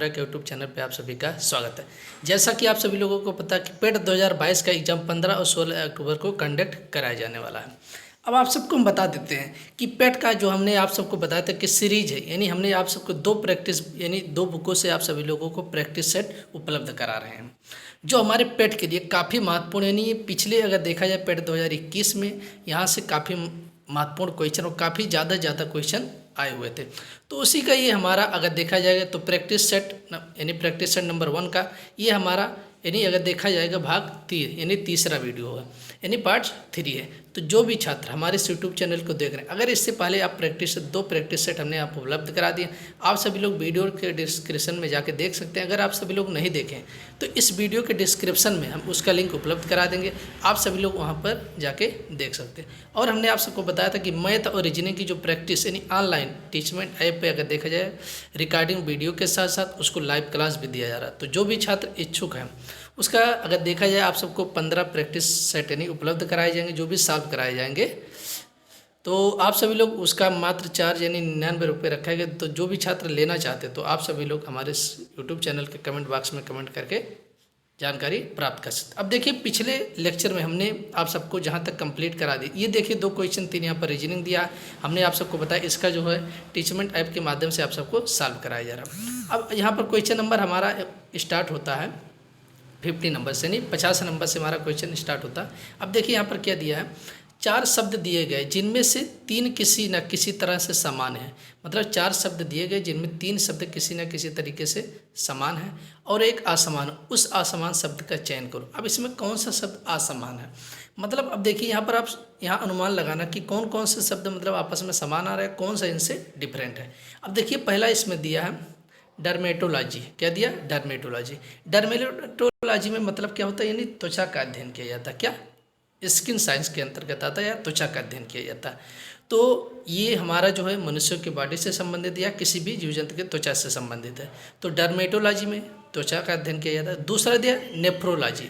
Break YouTube channel पे आप सभी का स्वागत है। जैसा कि आप सभी लोगों को पता है कि पेट 2022 का एग्ज़ाम 15 और 16 अक्टूबर को कंडक्ट कराया जाने वाला है। अब आप सबको हम बता देते हैं कि पेट का जो हमने आप सबको बताया था कि सीरीज है, यानी हमने आप सबको दो बुकों से आप सभी लोगों को प्रैक्टिस सेट उपलब्ध करा रहे हैं जो हमारे पेट के लिए काफ़ी महत्वपूर्ण, यानी ये पिछले अगर देखा जाए पेट 2021 में यहाँ से काफ़ी महत्वपूर्ण क्वेश्चन और काफ़ी ज़्यादा क्वेश्चन आए हुए थे। तो उसी का ये हमारा अगर देखा जाएगा तो प्रैक्टिस सेट यानी प्रैक्टिस सेट नंबर 1 का ये हमारा यानी अगर देखा जाएगा भाग 3 यानी तीसरा वीडियो होगा, यानी पार्ट 3 है। तो जो भी छात्र हमारे इस यूट्यूब चैनल को देख रहे हैं, अगर इससे पहले आप दो प्रैक्टिस सेट हमने आपको उपलब्ध करा दिए, आप सभी लोग वीडियो के डिस्क्रिप्शन में जाके देख सकते हैं। अगर आप सभी लोग नहीं देखें तो इस वीडियो के डिस्क्रिप्शन में हम उसका लिंक उपलब्ध करा देंगे, आप सभी लोग वहाँ पर जाके देख सकते हैं। और हमने आप सबको बताया था कि मैथ और रीजनिंग की जो प्रैक्टिस यानी ऑनलाइन टीचमेंट ऐप पे अगर देखा जाए रिकॉर्डिंग वीडियो के साथ साथ उसको लाइव क्लास भी दिया जा रहा है। तो जो भी छात्र इच्छुक हैं उसका अगर देखा जाए आप सबको 15 प्रैक्टिस सेट यानी उपलब्ध कराए जाएंगे जो भी सॉल्व कराए जाएंगे। तो आप सभी लोग उसका मात्र चार्ज यानी 99 रुपये रखा गया। तो जो भी छात्र लेना चाहते तो आप सभी लोग हमारे यूट्यूब चैनल के कमेंट बॉक्स में कमेंट करके जानकारी प्राप्त कर सकते। अब देखिए पिछले लेक्चर में हमने आप सबको जहाँ तक कंप्लीट करा दी, ये देखिए 2 क्वेश्चन 3 यहाँ पर रीजनिंग दिया, हमने आप सबको बताया इसका जो है टीचमेंट ऐप के माध्यम से आप सबको सॉल्व कराया जा रहा है। अब यहाँ पर क्वेश्चन नंबर हमारा स्टार्ट होता है 50 नंबर से, नहीं 50 नंबर से हमारा क्वेश्चन स्टार्ट होता है। अब देखिए यहाँ पर क्या दिया है, 4 शब्द दिए गए जिनमें से 3 किसी न किसी तरह से समान है। मतलब 4 शब्द दिए गए जिनमें 3 शब्द किसी न किसी तरीके से समान है और एक असमान, उस असमान शब्द का चयन करो। अब इसमें कौन सा शब्द असमान है, मतलब अब देखिए यहाँ पर आप यहाँ अनुमान लगाना कि कौन कौन से शब्द मतलब आपस में समान आ रहे हैं, कौन सा इनसे डिफरेंट है। अब देखिए पहला इसमें दिया है डर्मेटोलॉजी, क्या दिया डर्मेटोलॉजी। डर्मेटोलॉजी में मतलब क्या होता है, यानी त्वचा का अध्ययन किया जाता है, क्या स्किन साइंस के अंतर्गत आता है या त्वचा का अध्ययन किया जाता है। तो ये हमारा जो है मनुष्यों के बॉडी से संबंधित या किसी भी जीव जंतु के त्वचा से संबंधित है। तो डर्मेटोलॉजी में त्वचा का अध्ययन किया जाता है। दूसरा दिया नेफ्रोलॉजी।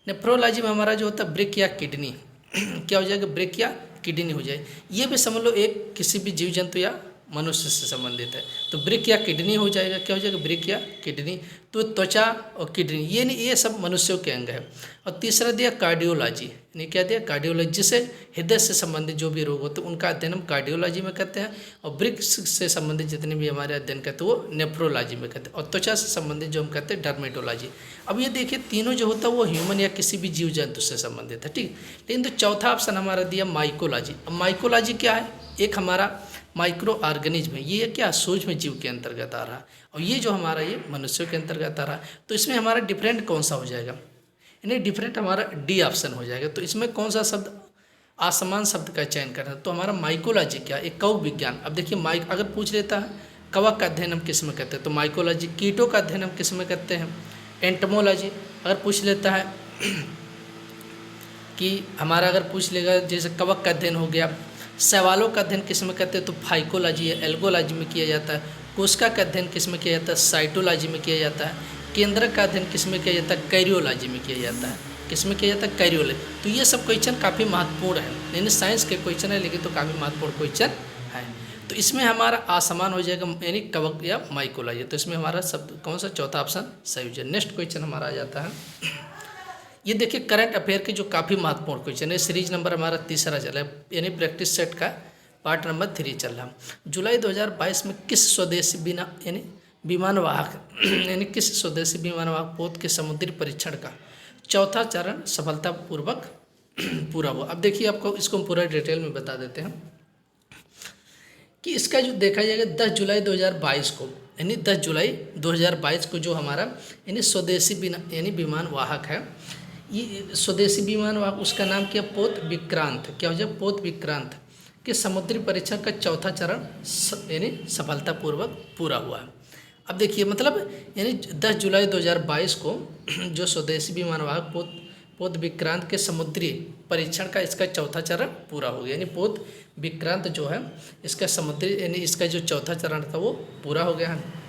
नेफ्रोलॉजी में हमारा जो होता है ब्रेक या किडनी क्या हो जाएगा, ब्रेक या किडनी हो जाए। ये भी समझ लो एक किसी भी जीव जंतु या मनुष्य से संबंधित है। तो ब्रेक या किडनी हो जाएगा, क्या हो जाएगा ब्रेक या किडनी। तो त्वचा और किडनी ये सब मनुष्यों के अंग है। और तीसरा दिया कार्डियोलॉजी, यानी क्या दिया कार्डियोलॉजी, जिसे हृदय से संबंधित जो भी रोग होते हैं उनका अध्ययन हम कार्डियोलॉजी में करते हैं। और ब्रेक से संबंधित जितने भी हमारे अध्ययन करते हैं वो नेफ्रोलॉजी में करते हैं। और त्वचा से संबंधित जो हम करते हैं डर्मेटोलॉजी। अब ये देखिए तीनों जो होता है वो ह्यूमन या किसी भी जीव जंतु से संबंधित है, ठीक। लेकिन तो चौथा ऑप्शन हमारा दिया माइकोलॉजी। अब माइकोलॉजी क्या है, एक हमारा माइक्रो ऑर्गेनिज्म, ये क्या सूक्ष्म जीव के अंतर्गत आ रहा है और ये जो हमारा ये मनुष्यों के अंतर्गत आ रहा है। तो इसमें हमारा डिफरेंट कौन सा हो जाएगा, यानी डिफरेंट हमारा डी ऑप्शन हो जाएगा। तो इसमें कौन सा शब्द असमान शब्द का चयन करना है, तो हमारा माइकोलॉजी क्या, एक कवक विज्ञान। अब देखिए माइक अगर पूछ लेता है कवक का अध्ययन हम किस में करते हैं तो माइकोलॉजी। कीटों का अध्ययन हम किस में करते हैं एंटमोलॉजी। अगर पूछ लेता है कि हमारा अगर पूछ लेगा जैसे कवक का अध्ययन हो गया, सवालों का अध्ययन किस में करते हैं तो फाइकोलॉजी है, एल्गोलॉजी में किया जाता है। कोशिका का अध्ययन किस में किया जाता है साइटोलॉजी में किया जाता है। केंद्रक का अध्ययन किस में किया जाता है कैरियोलॉजी में किया जाता है, किस में किया जाता है कैरियोलॉजी। तो ये सब क्वेश्चन काफ़ी महत्वपूर्ण है, यानी साइंस के क्वेश्चन है लेकिन तो काफ़ी महत्वपूर्ण क्वेश्चन है। तो इसमें हमारा असमान हो जाएगा यानी कवक या माइकोलॉजी। तो इसमें हमारा शब्द कौन सा चौथा ऑप्शन सही हो जाए। नेक्स्ट क्वेश्चन हमारा आ जाता है, ये देखिए करंट अफेयर के जो काफ़ी महत्वपूर्ण क्वेश्चन है। सीरीज नंबर हमारा तीसरा चल रहा है, यानी प्रैक्टिस सेट का पार्ट नंबर 3 चल रहा है। जुलाई 2022 में किस स्वदेशी यानी विमानवाहक यानी किस स्वदेशी विमानवाहक पोत के समुद्री परीक्षण का चौथा चरण सफलतापूर्वक पूरा हुआ। अब देखिए आपको इसको हम पूरा डिटेल में बता देते हैं कि इसका जो देखा जाएगा 10 जुलाई 2022 को, यानी 10 जुलाई 2022 को जो हमारा यानी स्वदेशी यानी विमान वाहक है, ये स्वदेशी विमान वाहक उसका नाम क्या पोत विक्रांत, क्या हो जाए पोत विक्रांत के समुद्री परीक्षण का चौथा चरण यानी सफलतापूर्वक पूरा हुआ है। अब देखिए मतलब यानी 10 जुलाई 2022 को जो स्वदेशी विमान वाहक पोत विक्रांत के समुद्री परीक्षण का इसका चौथा चरण पूरा हो गया, यानी पोत विक्रांत जो है इसका समुद्री यानी इसका जो चौथा चरण था वो पूरा हो गया है।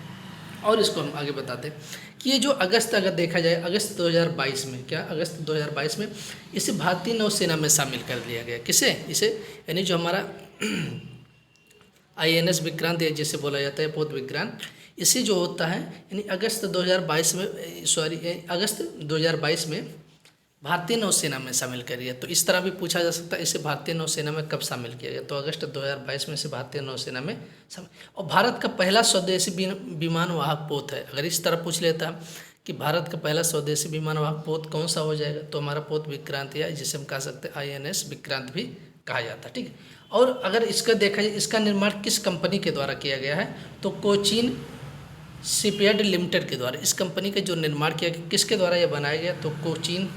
और इसको हम आगे बताते हैं कि ये जो अगस्त अगर देखा जाए अगस्त 2022 में, क्या अगस्त 2022 में इसे भारतीय नौसेना में शामिल कर लिया गया। किसे, इसे यानी जो हमारा INS विक्रांत जिसे बोला जाता है पोत विक्रांत, इसे जो होता है यानी अगस्त 2022 में अगस्त 2022 में भारतीय नौसेना में शामिल करी है। तो इस तरह भी पूछा जा सकता है इसे भारतीय नौसेना में कब शामिल किया गया, तो अगस्त 2022 में से भारतीय नौसेना में शामिल। और भारत का पहला स्वदेशी विमान वाहक पोत है। अगर इस तरह पूछ लेता कि भारत का पहला स्वदेशी विमान वाहक पोत कौन सा हो जाएगा, तो हमारा पोत विक्रांत है, जिसे हम कह सकते हैं INS विक्रांत भी कहा जाता है। ठीक है, और अगर इसका देखा जाए इसका निर्माण किस कंपनी के द्वारा किया गया है, तो कोचीन शिपयार्ड लिमिटेड के द्वारा। इस कंपनी का जो निर्माण किया गया किसके द्वारा यह बनाया गया, तो कोचीन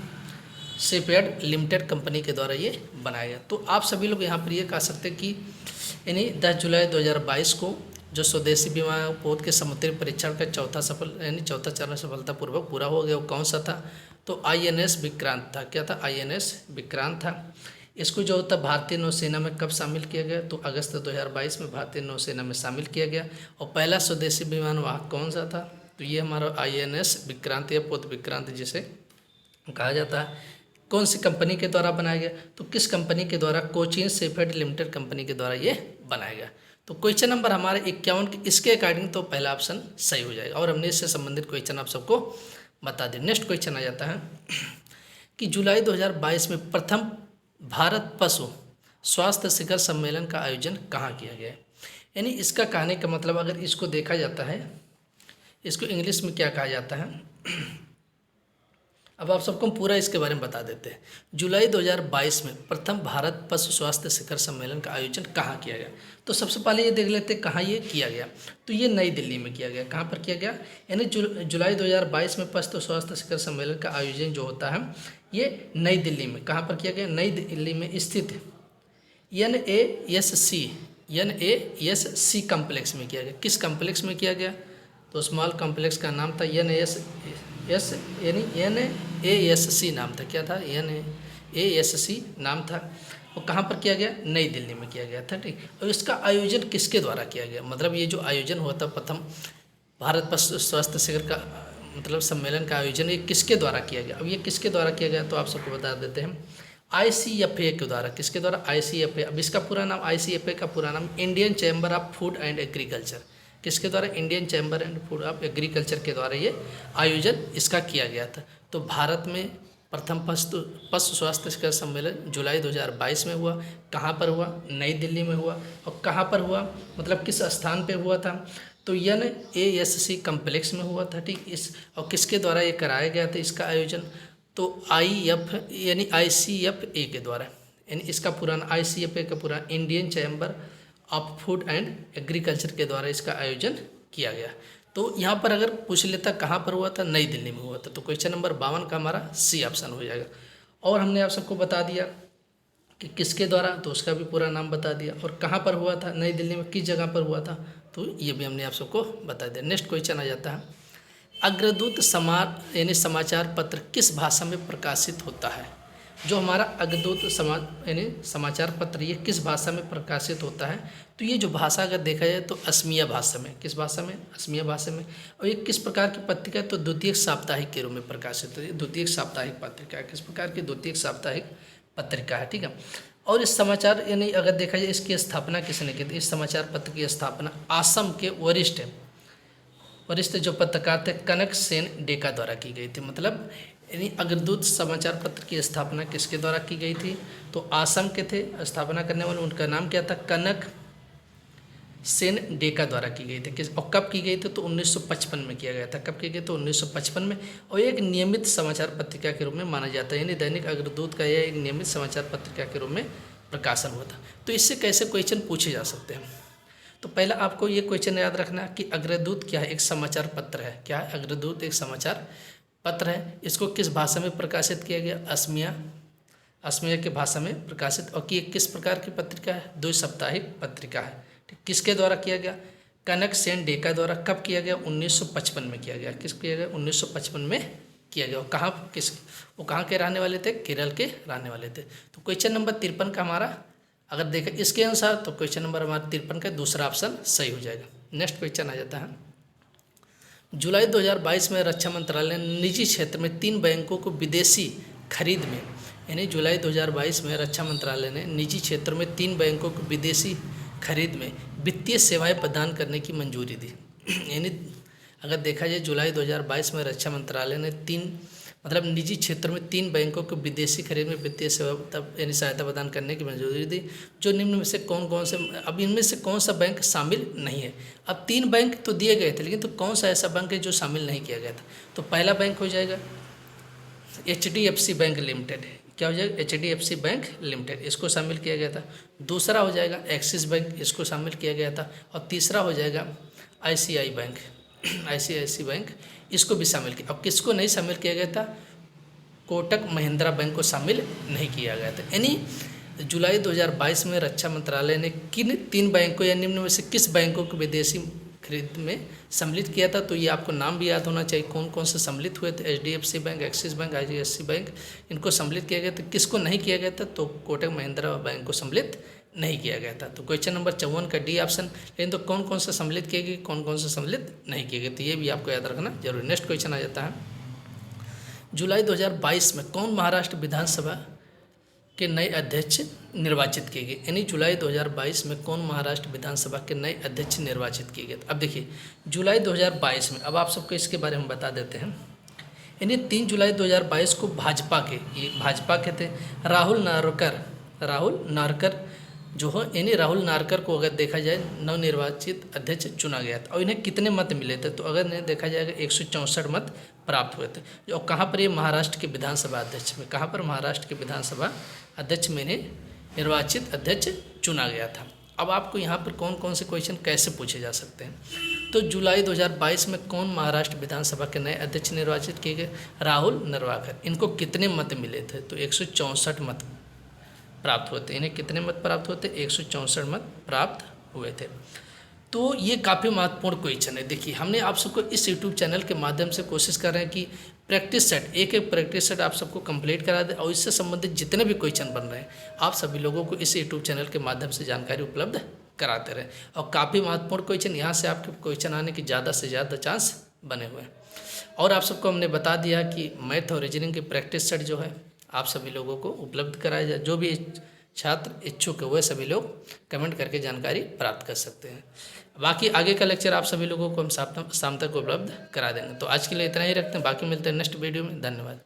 शिपयार्ड लिमिटेड कंपनी के द्वारा ये बनाया गया। तो आप सभी लोग यहाँ पर ये कह सकते हैं कि यानी 10 जुलाई 2022 को जो स्वदेशी विमान पोत के समुद्री परीक्षण का चौथा चरण सफलतापूर्वक पूरा हो गया, वो कौन सा था, तो INS विक्रांत था। क्या था, INS विक्रांत था। इसको जो होता भारतीय नौसेना में कब शामिल किया गया, तो अगस्त 2022 में भारतीय नौसेना में शामिल किया गया। और पहला स्वदेशी विमान वाहक कौन सा था, तो ये हमारा INS विक्रांत या पोत विक्रांत जिसे कहा जाता है। कौन सी कंपनी के द्वारा बनाया गया, तो किस कंपनी के द्वारा, कोचीन शिपयार्ड लिमिटेड कंपनी के द्वारा ये बनाया गया। तो क्वेश्चन नंबर हमारे 51 इसके अकॉर्डिंग तो पहला ऑप्शन सही हो जाएगा। और हमने इससे संबंधित क्वेश्चन आप सबको बता दें। नेक्स्ट क्वेश्चन आ जाता है कि जुलाई 2022 में प्रथम भारत पशु स्वास्थ्य शिखर सम्मेलन का आयोजन कहाँ किया गया है। यानी इसका कहने का मतलब अगर इसको देखा जाता है, इसको इंग्लिश में क्या कहा जाता है, अब आप सबको पूरा इसके बारे में बता देते हैं। जुलाई 2022 में प्रथम भारत पशु स्वास्थ्य शिखर सम्मेलन का आयोजन कहाँ किया गया, तो सबसे पहले ये देख लेते हैं कहाँ ये किया गया। तो ये नई दिल्ली में किया गया। कहाँ पर किया गया, यानी जुलाई 2022 में पशु स्वास्थ्य शिखर सम्मेलन का आयोजन जो होता है ये नई दिल्ली में, कहाँ पर किया गया, नई दिल्ली में स्थित NASC कम्प्लेक्स में किया गया। किस कम्प्लेक्स में किया गया, तो स्मॉल कम्प्लेक्स का नाम था NASC नाम था। क्या था, NASC नाम था। और कहाँ पर किया गया, नई दिल्ली में किया गया था। ठीक, और इसका आयोजन किसके द्वारा किया गया, मतलब ये जो आयोजन हुआ था प्रथम भारत पशु स्वास्थ्य शिखर का मतलब सम्मेलन का आयोजन ये किसके द्वारा किया गया। अब ये किसके द्वारा किया गया, तो आप सबको बता देते हैं ICFA के द्वारा। किसके द्वारा, ICFA। अब इसका पूरा नाम, ICFA का पूरा नाम Indian chamber of food and agriculture. किसके द्वारा, Indian chamber and food of agriculture के द्वारा ये आयोजन इसका किया गया था। तो भारत में प्रथम पशु स्वास्थ्य शिखर सम्मेलन जुलाई 2022 में हुआ। कहाँ पर हुआ, नई दिल्ली में हुआ। और कहाँ पर हुआ, मतलब किस स्थान पे हुआ था, तो NASC कम्प्लेक्स में हुआ था। ठीक, इस और किसके द्वारा ये कराया गया था इसका आयोजन, तो ICFA के द्वारा। यानी इसका पूरा ICFA का पूरा Indian chamber of food and agriculture के द्वारा इसका आयोजन किया गया। तो यहाँ पर अगर पूछ लेता कहाँ पर हुआ था, नई दिल्ली में हुआ था, तो क्वेश्चन नंबर 52 का हमारा C ऑप्शन हो जाएगा। और हमने आप सबको बता दिया कि किसके द्वारा, तो उसका भी पूरा नाम बता दिया। और कहाँ पर हुआ था, नई दिल्ली में किस जगह पर हुआ था, तो ये भी हमने आप सबको बता दिया। नेक्स्ट क्वेश्चन आ जाता है, अग्रदूत समाचार पत्र किस भाषा में प्रकाशित होता है। जो हमारा अग्रदूत समाचार पत्र ये किस भाषा में प्रकाशित होता है, तो ये जो भाषा अगर देखा जाए तो असमिया भाषा में। किस भाषा में, असमिया भाषा में। और ये किस प्रकार की पत्रिका है, तो द्वितीयक साप्ताहिक के रूप में प्रकाशित होती है। द्वितीयक साप्ताहिक पत्रिका है, किस प्रकार की, द्वितीयक साप्ताहिक पत्रिका है। ठीक है, और इस समाचार यानी अगर देखा जाए इसकी स्थापना किसने की थी, इस समाचार पत्र की स्थापना आसाम के वरिष्ठ जो पत्रकार थे कनक सेन डेका द्वारा की गई थी। मतलब यानी अग्रदूत समाचार पत्र की स्थापना किसके द्वारा की गई थी, तो आसाम के थे स्थापना करने वाले, उनका नाम क्या था, कनक सेन डेका द्वारा की गई थी। किस और कब की गई थी, तो 1955 में किया गया था। कब की गई, तो 1955 में। और एक नियमित समाचार पत्रिका के रूप में माना जाता है, यानी दैनिक अग्रदूत का यह एक नियमित समाचार पत्रिका के रूप में प्रकाशन हुआ था। तो इससे कैसे क्वेश्चन पूछे जा सकते हैं, तो पहला आपको ये क्वेश्चन याद रखना कि अग्रदूत क्या है, एक समाचार पत्र है। क्या है, अग्रदूत एक समाचार पत्र है। इसको किस भाषा में प्रकाशित किया गया, असमिया के भाषा में प्रकाशित। और कि किस प्रकार की पत्रिका है, द्विसाप्ताहिक पत्रिका है। किसके द्वारा किया गया, कनक सेन डेका द्वारा। कब किया गया, 1955 में किया गया। किस किया गया, 1955 में किया गया। कहाँ वो कहाँ के रहने वाले थे, केरल के रहने वाले थे। तो क्वेश्चन नंबर 53 का हमारा अगर देखें इसके अनुसार, तो क्वेश्चन नंबर हमारा 53 का दूसरा ऑप्शन सही हो जाएगा। नेक्स्ट क्वेश्चन आ जाता है, जुलाई 2022 में रक्षा मंत्रालय ने निजी क्षेत्र में 3 बैंकों को विदेशी खरीद में, यानी जुलाई 2022 में रक्षा मंत्रालय ने निजी क्षेत्र में 3 बैंकों को विदेशी खरीद में वित्तीय सेवाएं प्रदान करने की मंजूरी दी। यानी अगर देखा जाए जुलाई 2022 में रक्षा मंत्रालय ने निजी क्षेत्र में 3 बैंकों को विदेशी खरीद में वित्तीय सेवा यानी सहायता प्रदान करने की मंजूरी दी। जो निम्न में से कौन से, अब इनमें से कौन सा बैंक शामिल नहीं है। अब 3 बैंक तो दिए गए थे, लेकिन तो कौन सा ऐसा बैंक है जो शामिल नहीं किया गया था। तो पहला बैंक हो जाएगा HDFC बैंक लिमिटेड। क्या हो जाएगा? HDFC बैंक लिमिटेड, इसको शामिल किया गया था। दूसरा हो जाएगा एक्सिस बैंक, इसको शामिल किया गया था। और तीसरा हो जाएगा ICICI बैंक, ICICI बैंक, इसको भी शामिल किया। अब किसको नहीं शामिल किया गया था? कोटक महिंद्रा बैंक को शामिल नहीं किया गया था। यानी जुलाई 2022 में रक्षा मंत्रालय ने किन 3 बैंकों या निम्न में से किस बैंकों को विदेशी खरीद में सम्मिलित किया था। तो ये आपको नाम भी याद होना चाहिए, कौन कौन से सम्मिलित हुए थे। HDFC bank, axis bank, ICICI bank, इनको सम्मिलित किया गया था। किसको नहीं किया गया था? तो कोटक महिंद्रा बैंक को सम्मिलित नहीं किया गया था। तो क्वेश्चन नंबर 54 का डी ऑप्शन। लेकिन तो कौन कौन से सम्मिलित किए गए, कौन कौन से सम्मिलित नहीं किए गए, तो ये भी आपको याद रखना जरूरी। नेक्स्ट क्वेश्चन आ जाता है, जुलाई 2022 में कौन महाराष्ट्र विधानसभा के नए अध्यक्ष निर्वाचित किए गए। यानी जुलाई 2022 में कौन महाराष्ट्र विधानसभा के नए अध्यक्ष निर्वाचित किए गए। अब देखिए जुलाई 2022 में, अब आप सबको इसके बारे में बता देते हैं। यानी 3 जुलाई 2022 को भाजपा के थे राहुल नारकर जो हो, यानी राहुल नारकर को अगर देखा जाए नवनिर्वाचित अध्यक्ष चुना गया था। और इन्हें कितने मत मिले थे? तो अगर इन्हें देखा जाएगा 164 मत प्राप्त हुए थे। और कहाँ पर ये महाराष्ट्र के विधानसभा अध्यक्ष में, कहाँ पर महाराष्ट्र के विधानसभा अध्यक्ष में इन्हें निर्वाचित अध्यक्ष चुना गया था। अब आपको यहाँ पर कौन कौन से क्वेश्चन कैसे पूछे जा सकते हैं। तो जुलाई 2022 में कौन महाराष्ट्र विधानसभा के नए अध्यक्ष निर्वाचित किए गए? राहुल नार्वेकर। इनको कितने मत मिले थे? तो 164 मत प्राप्त हुए थे। इन्हें कितने मत प्राप्त हुए थे? 164 मत प्राप्त हुए थे। तो ये काफ़ी महत्वपूर्ण क्वेश्चन है। देखिए हमने आप सबको इस यूट्यूब चैनल के माध्यम से कोशिश कर रहे हैं कि प्रैक्टिस सेट, एक प्रैक्टिस सेट आप सबको कंप्लीट करा दें। और इससे संबंधित जितने भी क्वेश्चन बन रहे हैं आप सभी लोगों को इस यूट्यूब चैनल के माध्यम से जानकारी उपलब्ध कराते रहें। और काफ़ी महत्वपूर्ण क्वेश्चन, यहाँ से आपके क्वेश्चन आने की ज़्यादा से ज़्यादा चांस बने हुए हैं। और आप सबको हमने बता दिया कि मैथ और रीजनिंग की प्रैक्टिस सेट जो है आप सभी लोगों को उपलब्ध कराया जाए। जो भी छात्र इच्छुक है वह सभी लोग कमेंट करके जानकारी प्राप्त कर सकते हैं। बाकी आगे का लेक्चर आप सभी लोगों को हम शाम तक उपलब्ध करा देंगे। तो आज के लिए इतना ही रखते हैं, बाकी मिलते हैं नेक्स्ट वीडियो में। धन्यवाद।